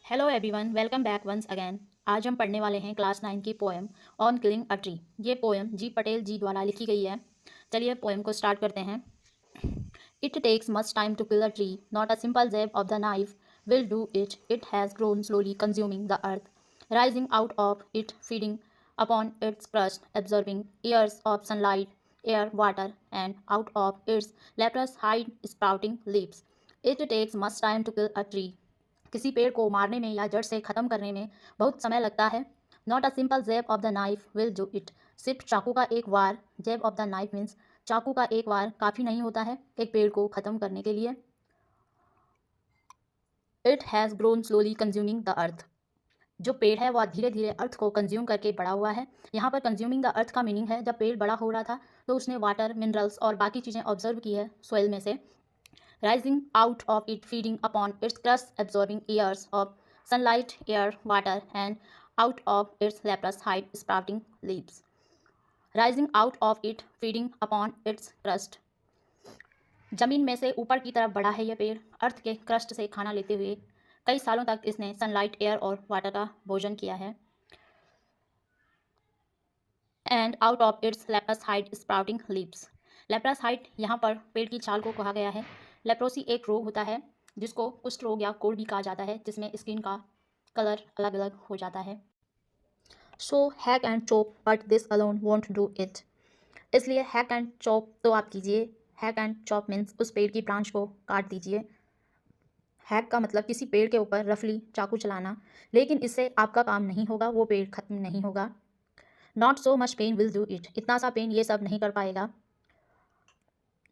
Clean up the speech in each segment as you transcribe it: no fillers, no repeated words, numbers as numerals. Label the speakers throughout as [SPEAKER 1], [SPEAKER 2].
[SPEAKER 1] Hello everyone, welcome back once again. आज हम पढ़ने वाले हैं क्लास 9 की poem on killing a tree. ये पोएम जी पटेल जी द्वारा लिखी गई है। चलिए पोएम को स्टार्ट करते हैं। It takes much time to kill a tree, not a simple jab of the knife will do it. It has grown slowly consuming the earth, rising out of it, feeding upon its crust, absorbing years of sunlight, air, water, and out of its leprous hide sprouting leaves. It takes much time to kill a tree. किसी पेड़ को मारने में या जड़ से ख़त्म करने में बहुत समय लगता है। Not a simple jab of the knife will do it. सिर्फ चाकू का एक वार, jab of the knife means चाकू का एक वार काफ़ी नहीं होता है एक पेड़ को ख़त्म करने के लिए। It has grown slowly consuming the earth. जो पेड़ है वह धीरे धीरे अर्थ को कंज्यूम करके बड़ा हुआ है। यहाँ पर कंज्यूमिंग द अर्थ का मीनिंग है जब पेड़ बड़ा हो रहा था तो उसने वाटर, मिनरल्स और बाकी चीज़ें ऑब्जर्व की है सोइल में से। rising out of it, feeding upon its crust, absorbing years of sunlight, air, water, and out of its leprous hide sprouting leaves. Rising out of it, feeding upon its crust. जमीन में से ऊपर की तरफ बढ़ा है यह पेड़, अर्थ के क्रस्ट से खाना लेते हुए कई सालों तक इसने सनलाइट, एयर और वाटर का भोजन किया है। And out of its leprous hide sprouting leaves. Leprous hide यहाँ पर पेड़ की छाल को कहा गया है। लेप्रोसी एक रोग होता है जिसको कुष्ठ रोग या कोढ़ भी कहा जाता है, जिसमें स्किन का कलर अलग अलग हो जाता है। So hack and chop but this alone won't do it. इसलिए हैक एंड चॉप तो आप कीजिए। हैक एंड चॉप मीन्स उस पेड़ की ब्रांच को काट दीजिए। हैक का मतलब किसी पेड़ के ऊपर रफली चाकू चलाना, लेकिन इससे आपका काम नहीं होगा, वो पेड़ खत्म नहीं होगा। Not so much pain will do it. इतना सा पेन ये सब नहीं कर पाएगा।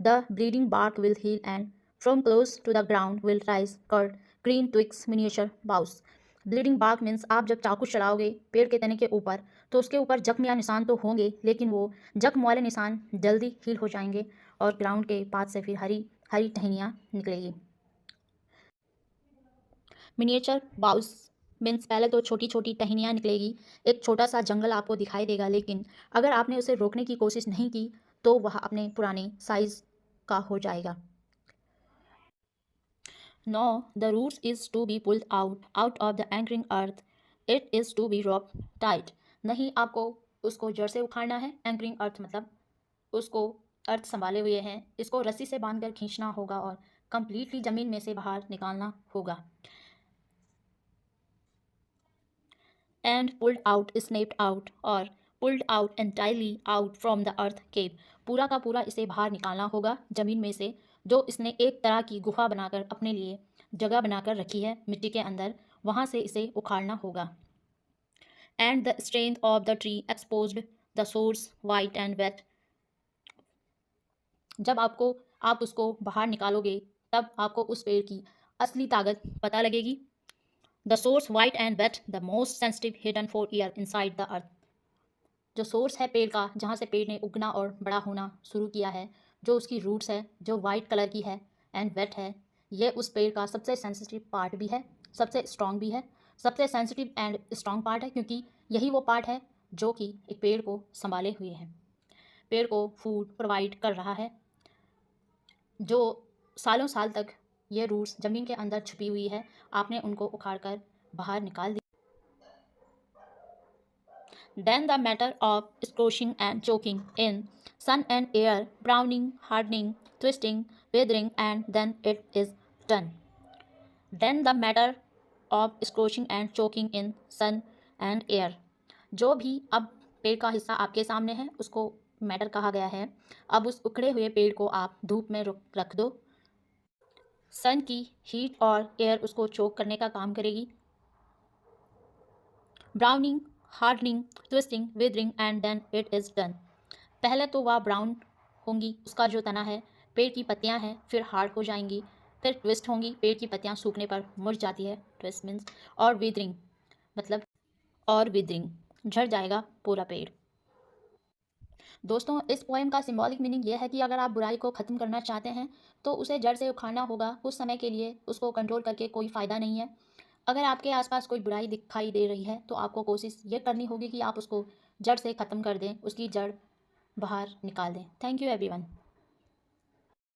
[SPEAKER 1] The bleeding bark will heal and from close to the ground will rise curd, green twigs, miniature boughs. Bleeding bark means आप जब चाकू चलाओगे पेड़ के तने के ऊपर तो उसके ऊपर जख्म या निशान तो होंगे, लेकिन वो जख्म वाले निशान जल्दी हील हो जाएंगे और ग्राउंड के पास से फिर हरी हरी टहनियाँ निकलेगी। मिनिएचर बाउस मीन्स पहले तो छोटी छोटी टहनियाँ निकलेगी, एक छोटा सा जंगल आपको दिखाई देगा, लेकिन अगर आपने उसे रोकने की कोशिश नहीं की तो वह अपने पुराने साइज का हो जाएगा। No the roots is to be pulled out of the anchoring earth, it is to be rope tight. नहीं, आपको उसको जड़ से उखाड़ना है। एंकरिंग अर्थ मतलब उसको अर्थ संभाले हुए हैं, इसको रस्सी से बांधकर खींचना होगा और कंप्लीटली ज़मीन में से बाहर निकालना होगा। And pulled out, snapped out और pulled out entirely out from the earth cave. पूरा का पूरा इसे बाहर निकालना होगा ज़मीन में से, जो इसने एक तरह की गुफा बनाकर अपने लिए जगह बनाकर रखी है मिट्टी के अंदर, वहाँ से इसे उखाड़ना होगा। And the strength of the tree exposed the source white and wet. जब आप उसको बाहर निकालोगे तब आपको उस पेड़ की असली ताकत पता लगेगी। The source white and wet, the most sensitive hidden for year inside the earth. जो सोर्स है पेड़ का, जहाँ से पेड़ ने उगना और बड़ा होना शुरू किया है, जो उसकी रूट्स है जो वाइट कलर की है एंड वेट है, ये उस पेड़ का सबसे सेंसिटिव पार्ट भी है, सबसे स्ट्रॉन्ग भी है। सबसे सेंसिटिव एंड स्ट्रॉन्ग पार्ट है क्योंकि यही वो पार्ट है जो कि एक पेड़ को संभाले हुए है, पेड़ को फूड प्रोवाइड कर रहा है, जो सालों साल तक ये रूट्स ज़मीन के अंदर छुपी हुई है, आपने उनको उखाड़ कर बाहर निकाल दिया। Then the matter of squashing and choking in sun and air, browning, hardening, twisting, withering, and then it is done. Then the matter of squashing and choking in sun and air. जो भी अब पेड़ का हिस्सा आपके सामने है उसको मैटर कहा गया है। अब उस उखड़े हुए पेड़ को आप धूप में रख दो। सन की हीट और एयर उसको चोक करने का काम करेगी। Browning, hardening, twisting, withering and then it is done. पहले तो वह ब्राउन होंगी, उसका जो तना है, पेड़ की पत्तियां हैं, फिर हार्ड हो जाएंगी, फिर ट्विस्ट होंगी, पेड़ की पत्तियां सूखने पर मुड़ जाती है, ट्विस्ट मीन्स, और विदरिंग मतलब झड़ जाएगा पूरा पेड़। दोस्तों, इस पोएम का सिंबॉलिक मीनिंग ये है कि अगर आप बुराई को ख़त्म करना चाहते हैं तो उसे जड़ से उखाड़ना होगा। कुछ समय के लिए उसको कंट्रोल करके कोई फ़ायदा नहीं है। अगर आपके आसपास कोई बुराई दिखाई दे रही है तो आपको कोशिश ये करनी होगी कि आप उसको जड़ से ख़त्म कर दें, उसकी जड़ बाहर निकाल दें। Thank you everyone.